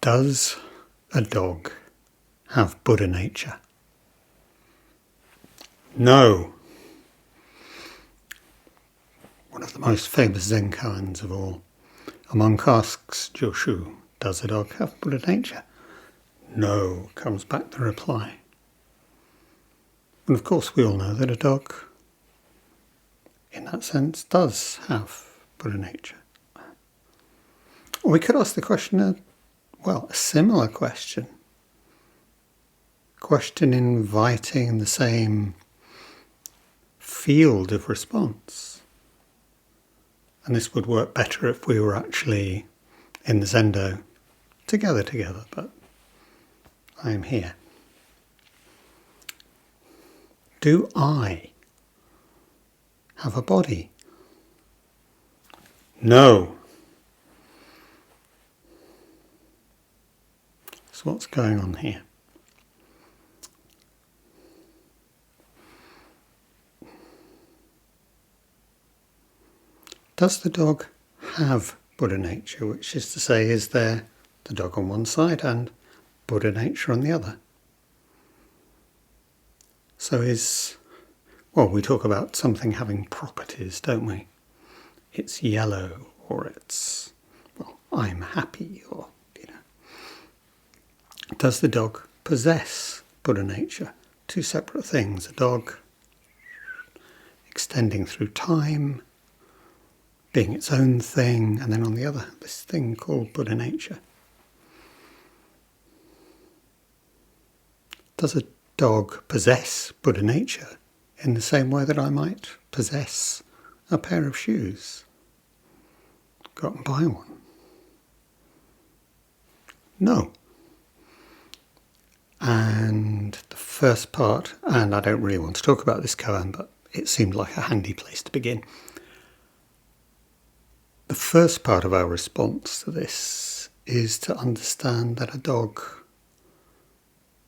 Does a dog have Buddha nature? No. One of the most famous Zen koans of all. A monk asks Joshu, does a dog have Buddha nature? No, comes back the reply. And of course we all know that a dog, in that sense, does have Buddha nature. Or we could ask the question, a similar question. Question inviting the same field of response. And this would work better if we were actually in the Zendo together, but I am here. Do I have a body? No. So what's going on here? Does the dog have Buddha nature, which is to say, is there the dog on one side and Buddha nature on the other? So we talk about something having properties, don't we? It's yellow, or it's, I'm happy, or, Does the dog possess Buddha nature? Two separate things. A dog extending through time, being its own thing, and then on the other, this thing called Buddha nature. Does a dog possess Buddha nature in the same way that I might possess a pair of shoes? Go out and buy one. No. And the first part, and I don't really want to talk about this koan, but it seemed like a handy place to begin. The first part of our response to this is to understand that a dog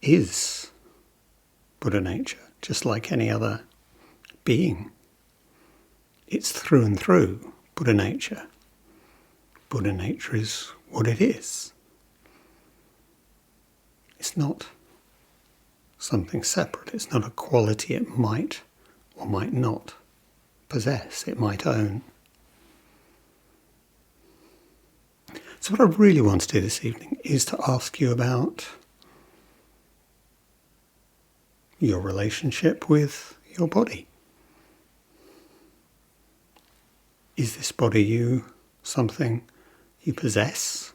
is Buddha nature, just like any other being. It's through and through Buddha nature. Buddha nature is what it is. It's not something separate. It's not a quality it might or might not possess, it might own. So what I really want to do this evening is to ask you about your relationship with your body. Is this body something you possess?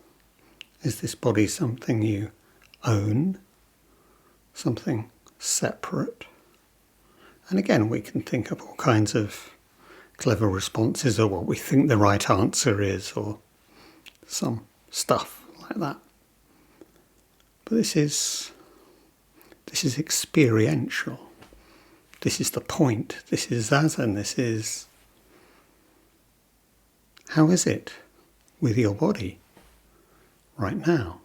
Is this body something you own? Something separate? And again, we can think of all kinds of clever responses, or what we think the right answer is, or some stuff like that. But this is experiential. This is the point. This is Zazen. This is, how is it with your body right now?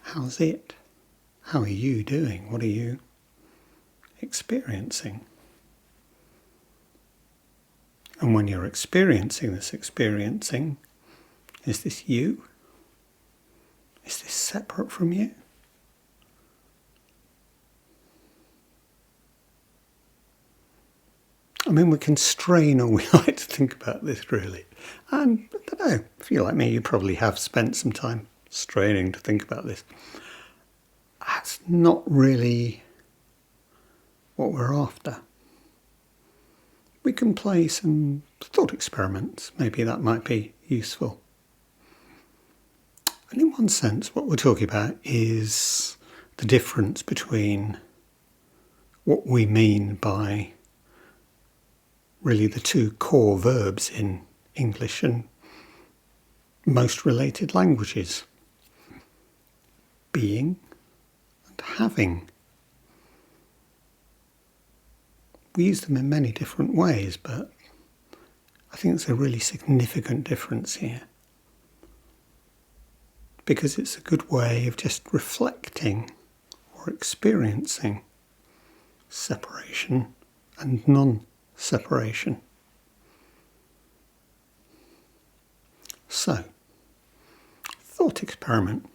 How's it? How are you doing? What are you experiencing? And when you're experiencing this experiencing, is this you? Is this separate from you? I mean, we can strain all we like to think about this, really. And I don't know, if you're like me, you probably have spent some time straining to think about this. That's not really what we're after. We can play some thought experiments. Maybe that might be useful. And in one sense, what we're talking about is the difference between what we mean by really the two core verbs in English and most related languages. Being and having. We use them in many different ways, but I think there's a really significant difference here. Because it's a good way of just reflecting or experiencing separation and non-separation. So, thought experiment.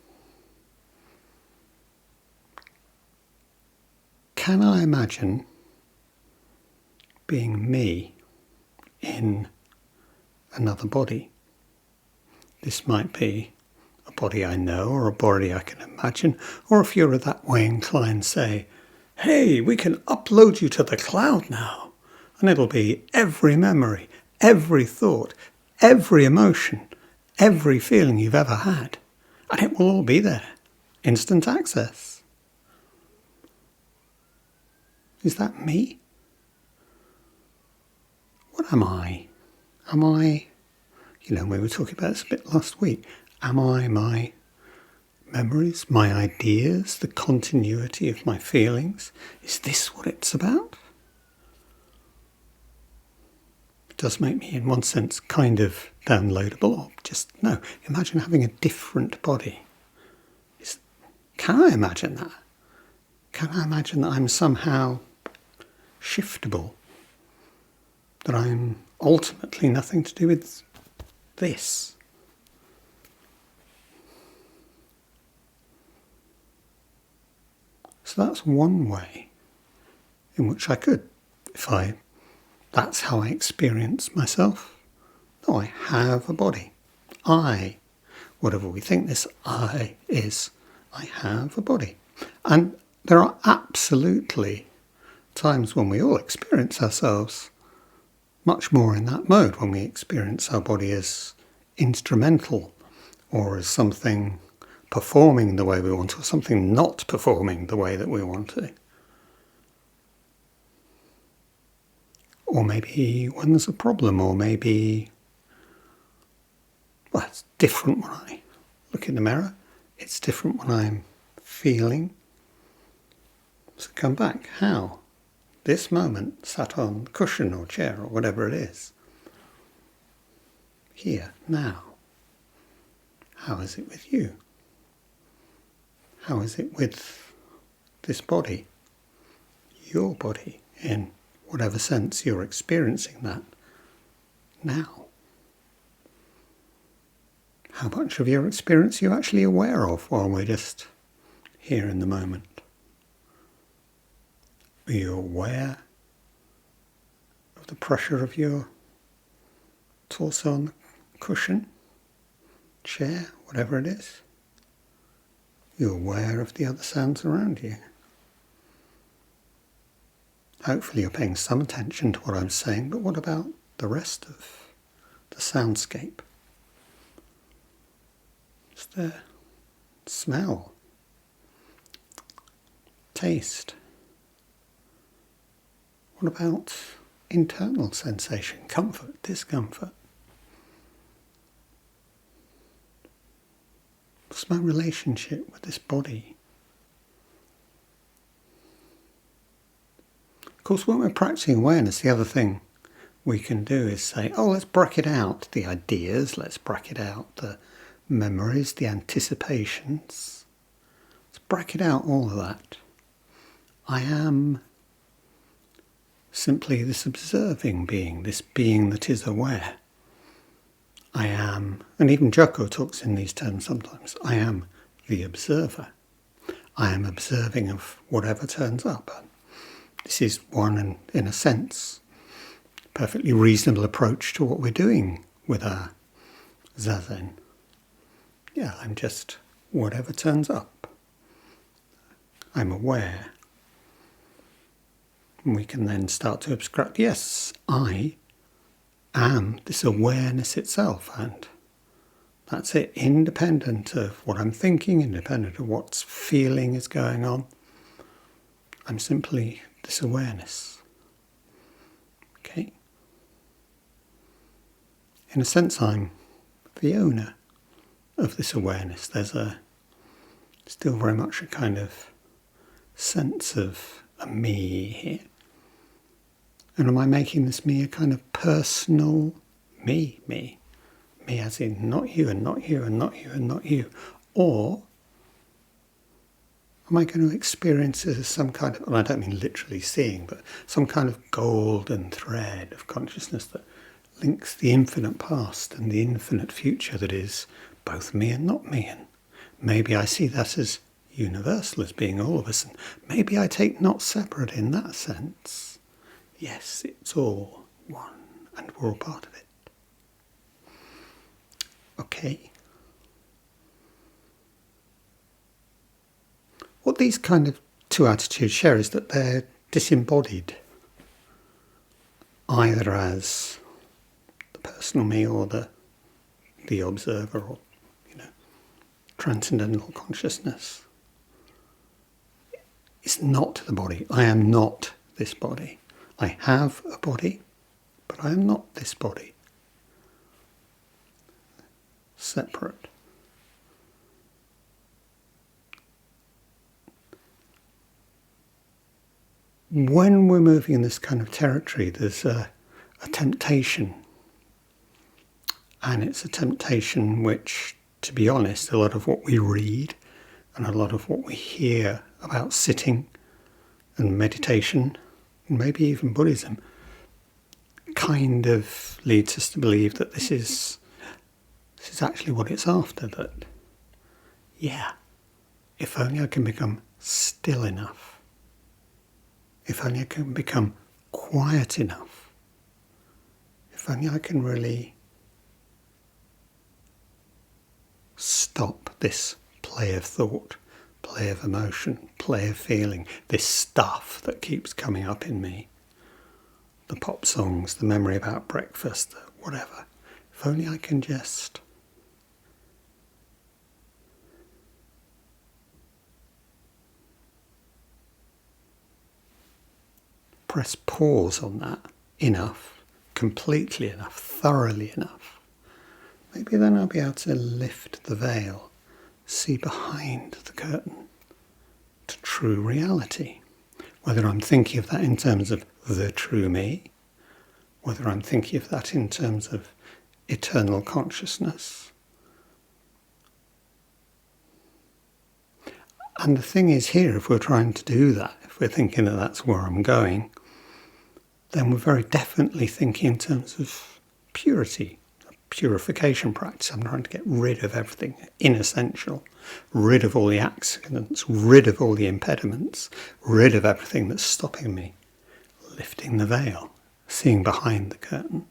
Can I imagine being me in another body? This might be a body I know or a body I can imagine, or if you're that way inclined, say, hey, we can upload you to the cloud now, and it'll be every memory, every thought, every emotion, every feeling you've ever had, and it will all be there. Instant access. Is that me? What am I? Am I, we were talking about this a bit last week. Am I my memories, my ideas, the continuity of my feelings? Is this what it's about? It does make me, in one sense, kind of downloadable, or just, no, imagine having a different body. Can I imagine that? Can I imagine that I'm somehow shiftable? That I'm ultimately nothing to do with this? So that's one way in which I could, that's how I experience myself. No, I have a body. Whatever we think this I is, I have a body. And there are absolutely times when we all experience ourselves much more in that mode, when we experience our body as instrumental or as something performing the way we want to, or something not performing the way that we want to. Or maybe when there's a problem, or maybe, well, it's different when I look in the mirror. It's different when I'm feeling. So come back. How? This moment, sat on a cushion or chair or whatever it is. Here, now. How is it with you? How is it with this body? Your body, in whatever sense you're experiencing that now. How much of your experience are you actually aware of while we're just here in the moment? Are you aware of the pressure of your torso on the cushion, chair, whatever it is? You're aware of the other sounds around you. Hopefully you're paying some attention to what I'm saying, but what about the rest of the soundscape? Is there smell, taste? What about internal sensation, comfort, discomfort? What's my relationship with this body? Of course, when we're practicing awareness, the other thing we can do is say, let's bracket out the ideas, let's bracket out the memories, the anticipations. Let's bracket out all of that. I am simply this observing being, this being that is aware. I am, and even Joko talks in these terms sometimes, I am the observer. I am observing of whatever turns up. This is one, and in a sense, perfectly reasonable approach to what we're doing with our Zazen. Yeah, I'm just whatever turns up. I'm aware. And we can then start to abstract, yes, I am this awareness itself, and that's it, independent of what I'm thinking, independent of what's feeling is going on. I'm simply this awareness. Okay? In a sense, I'm the owner of this awareness. There's still very much a kind of sense of a me here. And am I making this me a kind of personal me? Me as in not you and not you and not you and not you. Or am I going to experience it as some kind of, and I don't mean literally seeing, but some kind of golden thread of consciousness that links the infinite past and the infinite future that is both me and not me, and maybe I see that as universal, as being all of us, and maybe I take not separate in that sense. Yes, it's all one, and we're all part of it. Okay. What these kind of two attitudes share is that they're disembodied, either as the personal me or the observer, or transcendental consciousness. It's not the body. I am not this body. I have a body, but I am not this body. Separate. When we're moving in this kind of territory, there's a temptation. And it's a temptation which, to be honest, a lot of what we read and a lot of what we hear about sitting and meditation, and maybe even Buddhism, kind of leads us to believe that this is actually what it's after. That, if only I can become still enough, if only I can become quiet enough, if only I can really stop this play of thought, play of emotion, play of feeling, this stuff that keeps coming up in me, the pop songs, the memory about breakfast, whatever. If only I can just press pause on that enough, completely enough, thoroughly enough, maybe then I'll be able to lift the veil, see behind the curtain to true reality. Whether I'm thinking of that in terms of the true me, whether I'm thinking of that in terms of eternal consciousness. And the thing is here, if we're trying to do that, if we're thinking that that's where I'm going, then we're very definitely thinking in terms of purity, a purification practice. I'm trying to get rid of everything inessential, rid of all the accidents, rid of all the impediments, rid of everything that's stopping me, lifting the veil, seeing behind the curtain.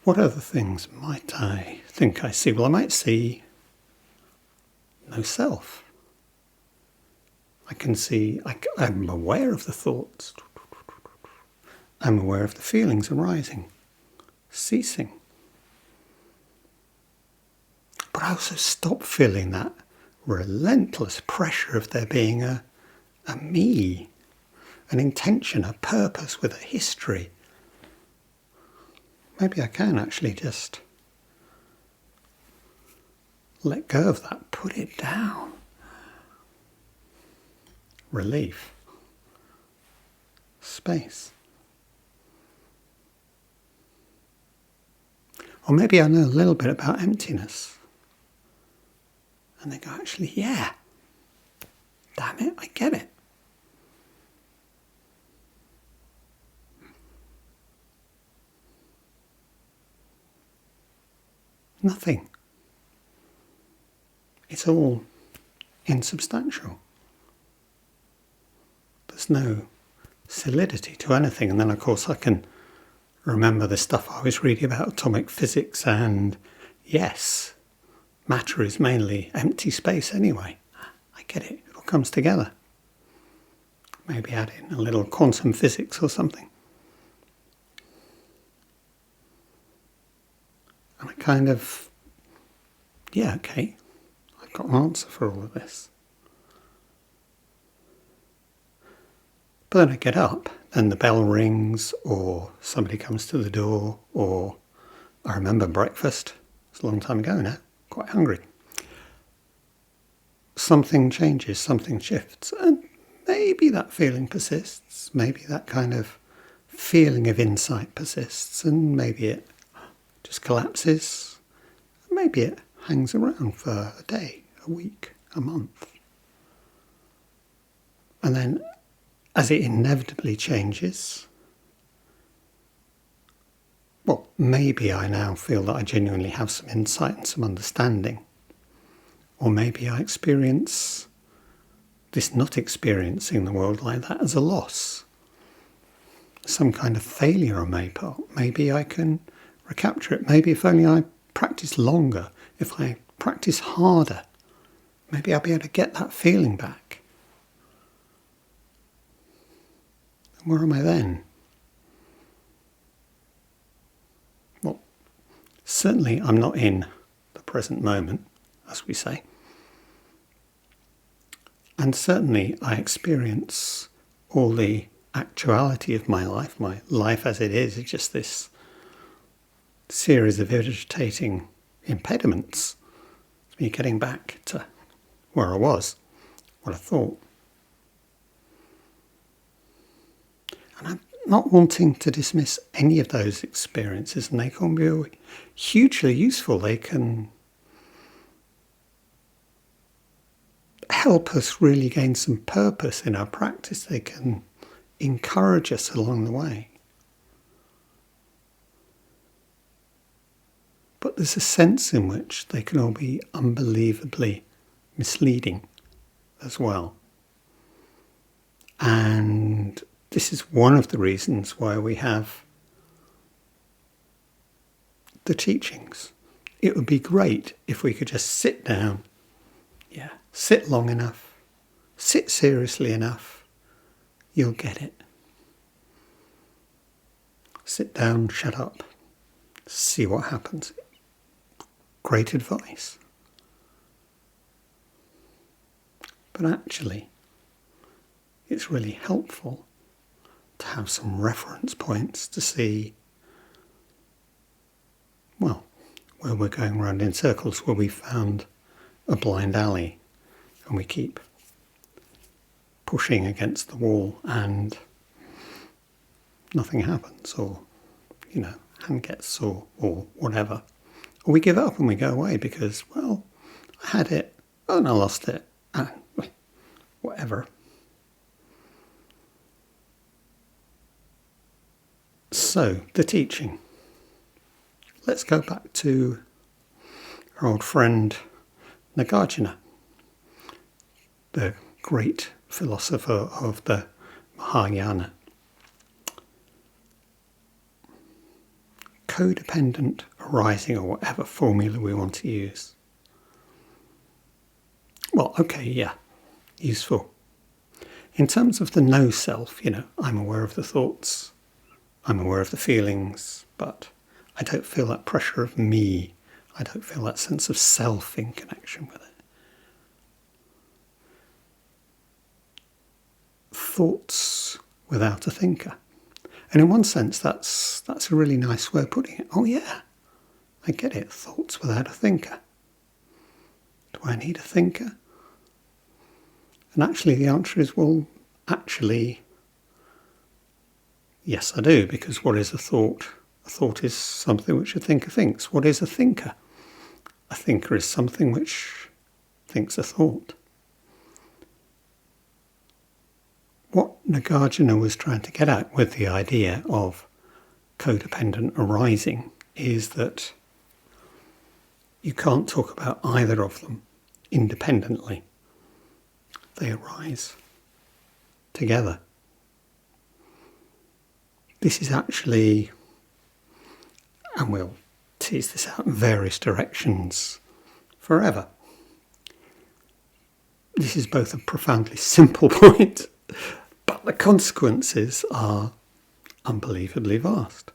What other things might I think I see? Well, I might see no self. I can see, I'm aware of the thoughts. I'm aware of the feelings arising, ceasing. But I also stop feeling that relentless pressure of there being a me, an intention, a purpose with a history. Maybe I can actually just let go of that, put it down. Relief. Space. Or maybe I know a little bit about emptiness. And they go, actually, yeah. Damn it, I get it. Nothing. It's all insubstantial. There's no solidity to anything. And then, of course, I can remember the stuff I was reading about atomic physics, and yes, matter is mainly empty space anyway. I get it. It all comes together. Maybe add in a little quantum physics or something. And I kind of, okay, I've got an answer for all of this. But then I get up, then the bell rings, or somebody comes to the door, or I remember breakfast. It's a long time ago now, quite hungry. Something changes, something shifts, and maybe that feeling persists, maybe that kind of feeling of insight persists, and maybe it just collapses, maybe it hangs around for a day, a week, a month. And then, as it inevitably changes, well, maybe I now feel that I genuinely have some insight and some understanding. Or maybe I experience this not experiencing the world like that as a loss. Some kind of failure on my part. Maybe I can recapture it. Maybe if only I practice longer, if I practice harder, maybe I'll be able to get that feeling back. And where am I then? Well, certainly I'm not in the present moment, as we say. And certainly I experience all the actuality of my life as it is just this series of irritating impediments to me getting back to where I was, what I thought. And I'm not wanting to dismiss any of those experiences, and they can be hugely useful. They can help us really gain some purpose in our practice. They can encourage us along the way. But there's a sense in which they can all be unbelievably misleading as well. And this is one of the reasons why we have the teachings. It would be great if we could just sit down, sit long enough, sit seriously enough, you'll get it. Sit down, shut up, see what happens. Great advice. But actually, it's really helpful to have some reference points to see, well, where we're going round in circles, where we found a blind alley and we keep pushing against the wall and nothing happens, or, hand gets sore or whatever. Or we give up and we go away because, well, I had it, and I lost it, and whatever. So, the teaching. Let's go back to our old friend Nagarjuna, the great philosopher of the Mahayana. Codependent arising, or whatever formula we want to use. Well, okay, useful. In terms of the no self, I'm aware of the thoughts, I'm aware of the feelings, but I don't feel that pressure of me. I don't feel that sense of self in connection with it. Thoughts without a thinker. And in one sense, that's a really nice way of putting it. Oh yeah, I get it. Thoughts without a thinker. Do I need a thinker? And actually the answer is, well, yes, I do, because what is a thought? A thought is something which a thinker thinks. What is a thinker? A thinker is something which thinks a thought. What Nagarjuna was trying to get at with the idea of codependent arising is that you can't talk about either of them independently. They arise together. This is actually, and we'll tease this out in various directions forever. This is both a profoundly simple point, but the consequences are unbelievably vast.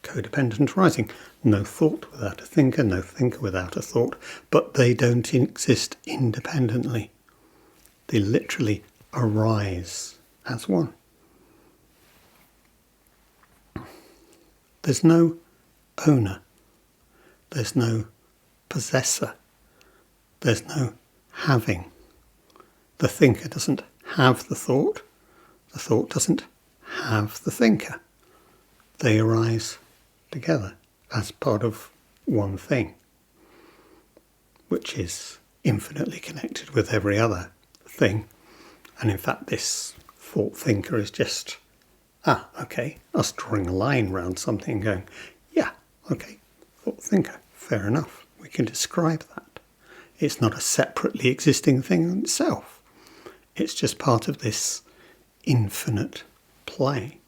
Codependent arising. No thought without a thinker, no thinker without a thought, but they don't exist independently. They literally arise as one. There's no owner. There's no possessor. There's no having. The thinker doesn't have the thought doesn't have the thinker. They arise together as part of one thing, which is infinitely connected with every other thing. And in fact, this thought thinker is just Okay, us drawing a line around something and going, yeah, okay, thought thinker, fair enough, we can describe that. It's not a separately existing thing in itself. It's just part of this infinite play.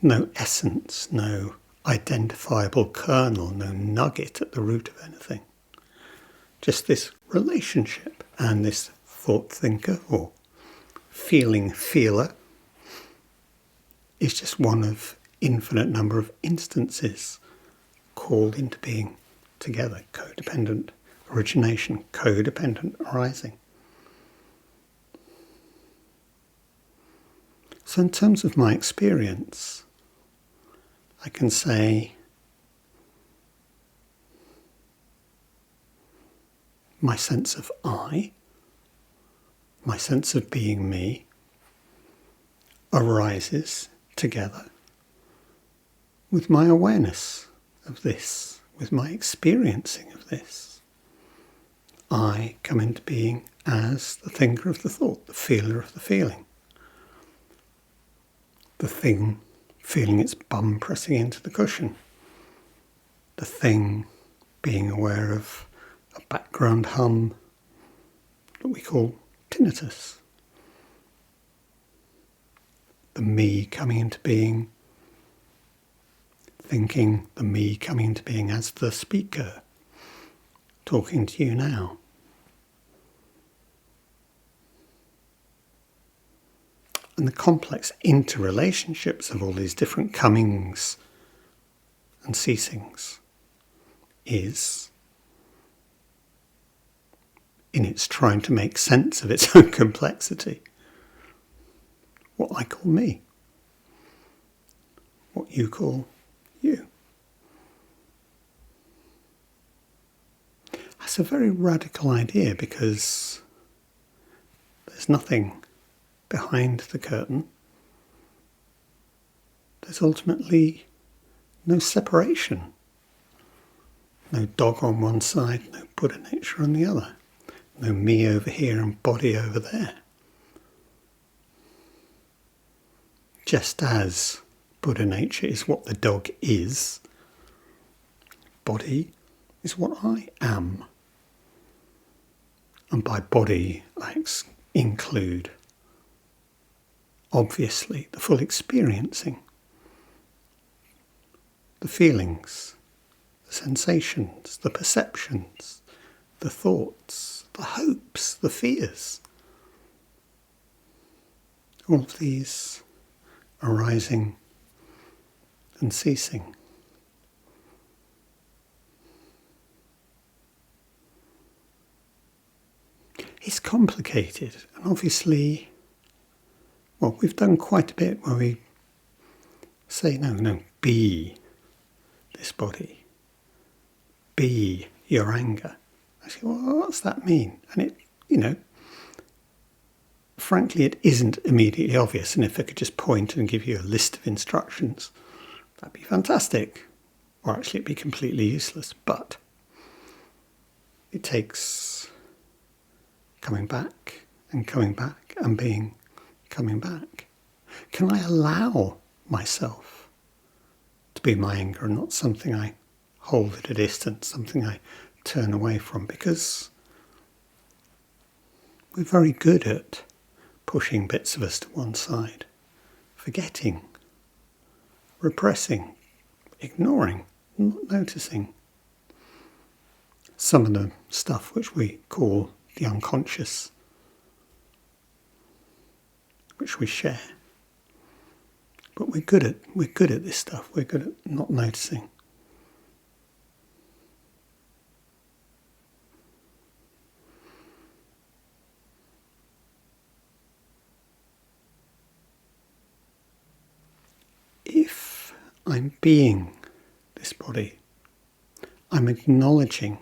No essence, no identifiable kernel, no nugget at the root of anything. Just this relationship, and this thought thinker or feeling feeler is just one of infinite number of instances called into being together. Codependent origination, codependent arising. So in terms of my experience, I can say my sense of I, my sense of being me, arises together with my awareness of this, with my experiencing of this. I come into being as the thinker of the thought, the feeler of the feeling. The thing feeling its bum pressing into the cushion. The thing being aware of a background hum that we call tinnitus. The me coming into being, thinking the me coming into being as the speaker, talking to you now. And the complex interrelationships of all these different comings and ceasings is, in its trying to make sense of its own complexity, what I call me, what you call you. That's a very radical idea because there's nothing behind the curtain. There's ultimately no separation. No dog on one side, no Buddha nature on the other. No me over here and body over there. Just as Buddha nature is what the dog is, body is what I am. And by body I include, obviously, the full experiencing, the feelings, the sensations, the perceptions, the thoughts, the hopes, the fears. All of these arising and ceasing. It's complicated, and obviously, well, we've done quite a bit where we say, no, be this body. Be your anger. I say, well, what's that mean? And it, frankly, it isn't immediately obvious. And if I could just point and give you a list of instructions, that'd be fantastic. Or actually, it'd be completely useless. But it takes coming back and being coming back. Can I allow myself to be my anger and not something I hold at a distance, something I turn away from? Because we're very good at pushing bits of us to one side, forgetting, repressing, ignoring, not noticing. Some of the stuff which we call the unconscious, which we share. But we're good at this stuff. We're good at not noticing. If I'm being this body, I'm acknowledging,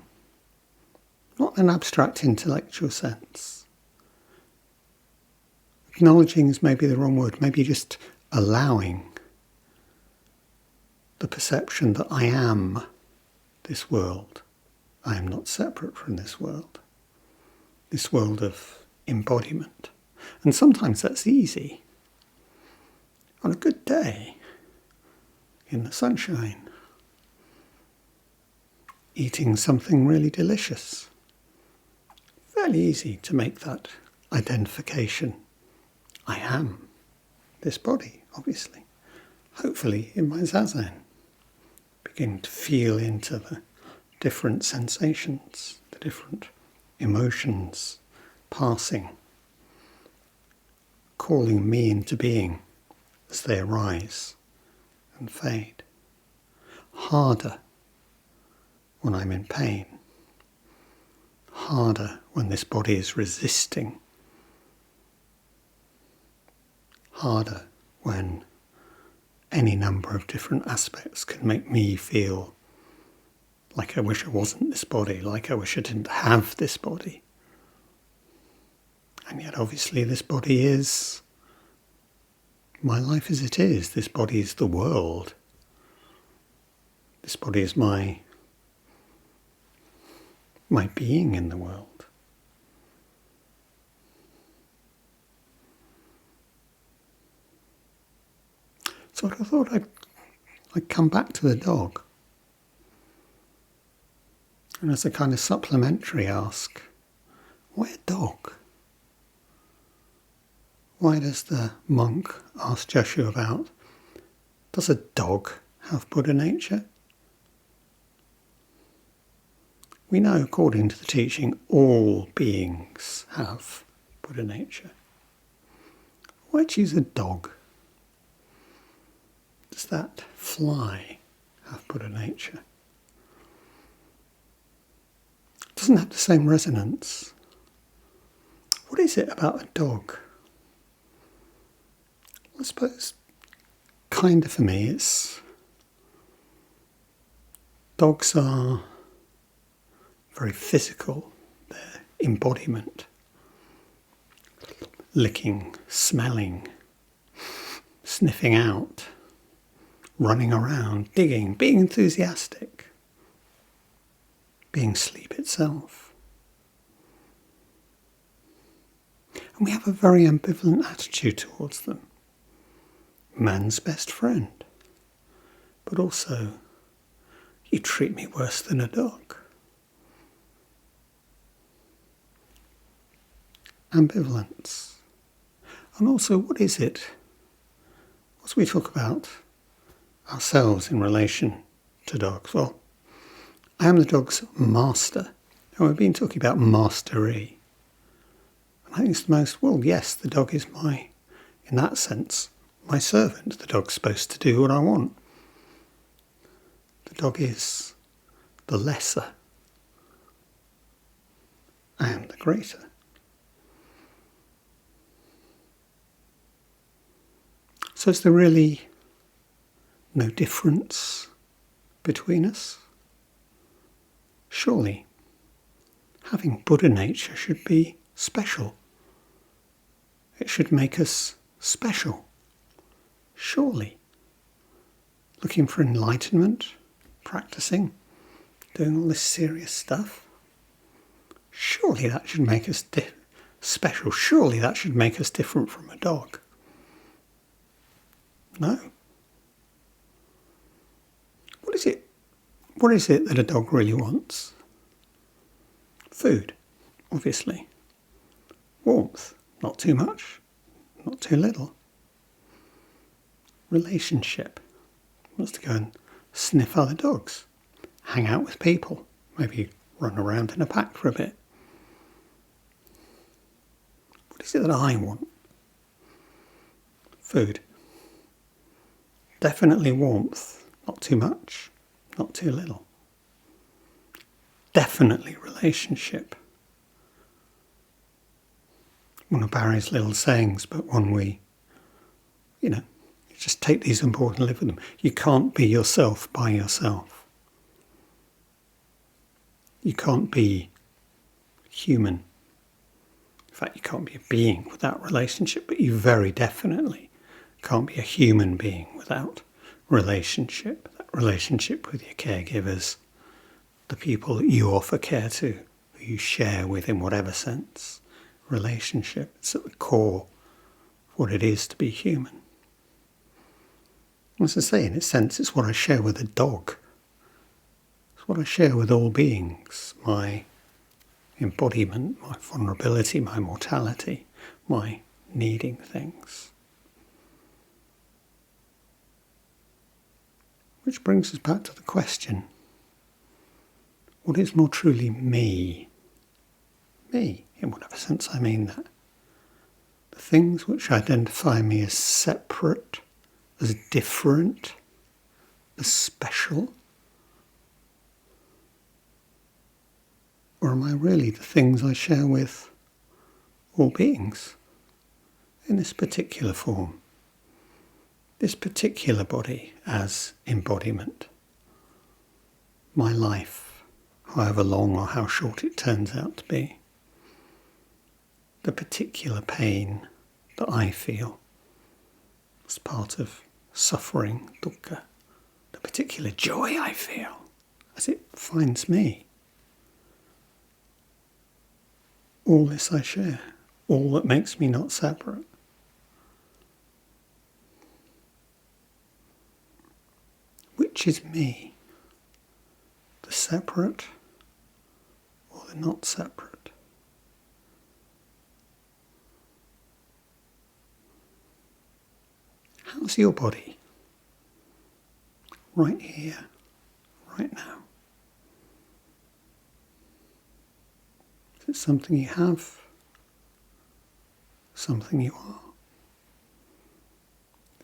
not in an abstract intellectual sense. Acknowledging is maybe the wrong word, maybe just allowing the perception that I am this world. I am not separate from this world of embodiment. And sometimes that's easy. on a good day, in the sunshine, eating something really delicious. Fairly easy to make that identification. I am this body, obviously. Hopefully in my Zazen, begin to feel into the different sensations, the different emotions passing, calling me into being as they arise and fade. Harder when I'm in pain. Harder when this body is resisting. Harder when any number of different aspects can make me feel like I wish I wasn't this body, like I wish I didn't have this body. And yet obviously this body is my life as it is. This body is the world. This body is my being in the world. So I thought I'd come back to the dog. And as a kind of supplementary ask, why a dog? Why does the monk ask Joshua about, does a dog have Buddha nature? We know, according to the teaching, all beings have Buddha nature. Why choose a dog? Does that fly have Buddha nature? It doesn't have the same resonance. What is it about a dog? I suppose, kind of for me, it's dogs are very physical, their embodiment. Licking, smelling, sniffing out, running around, digging, being enthusiastic, being sleep itself. And we have a very ambivalent attitude towards them. Man's best friend, but also, you treat me worse than a dog. Ambivalence. And also, what is it? As we talk about ourselves in relation to dogs, well, I am the dog's master. And we've been talking about mastery. And I think it's the most, well, yes, the dog is in that sense, my servant. The dog's supposed to do what I want. The dog is the lesser. I am the greater. So is there really no difference between us? Surely, having Buddha nature should be special. It should make us special. Surely. Looking for enlightenment, practicing, doing all this serious stuff. Surely that should make us special. Surely that should make us different from a dog. No. What is it that a dog really wants? Food, obviously. Warmth, not too much, not too little. Relationship, wants to go and sniff other dogs, hang out with people, maybe run around in a pack for a bit. What is it that I want? Food. Definitely warmth, not too much, not too little. Definitely relationship. One of Barry's little sayings, but one we, you just take these on board and live with them. You can't be yourself by yourself. You can't be human. In fact, you can't be a being without relationship, but you very definitely can't be a human being without relationship. That relationship with your caregivers, the people that you offer care to, who you share with in whatever sense. Relationship, it's at the core of what it is to be human. As I say, in a sense, it's what I share with a dog. It's what I share with all beings. My embodiment, my vulnerability, my mortality, my needing things. Which brings us back to the question, what is more truly me? Me, in whatever sense I mean that. The things which identify me as separate, as different, as special? Or am I really the things I share with all beings in this particular form, this particular body as embodiment? My life, however long or how short it turns out to be. The particular pain that I feel as part of suffering, dukkha. The particular joy I feel as it finds me. All this I share, all that makes me not separate. Which is me? The separate or the not separate? How's your body? Right here, right now. Is it something you have? Something you are?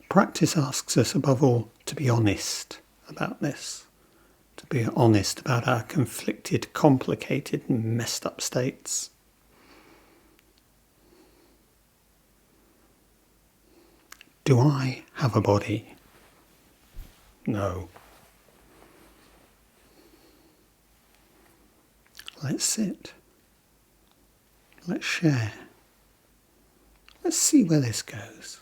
Practice asks us above all to be honest about this. To be honest about our conflicted, complicated and messed up states. Do I have a body? No. Let's sit. Let's share. Let's see where this goes.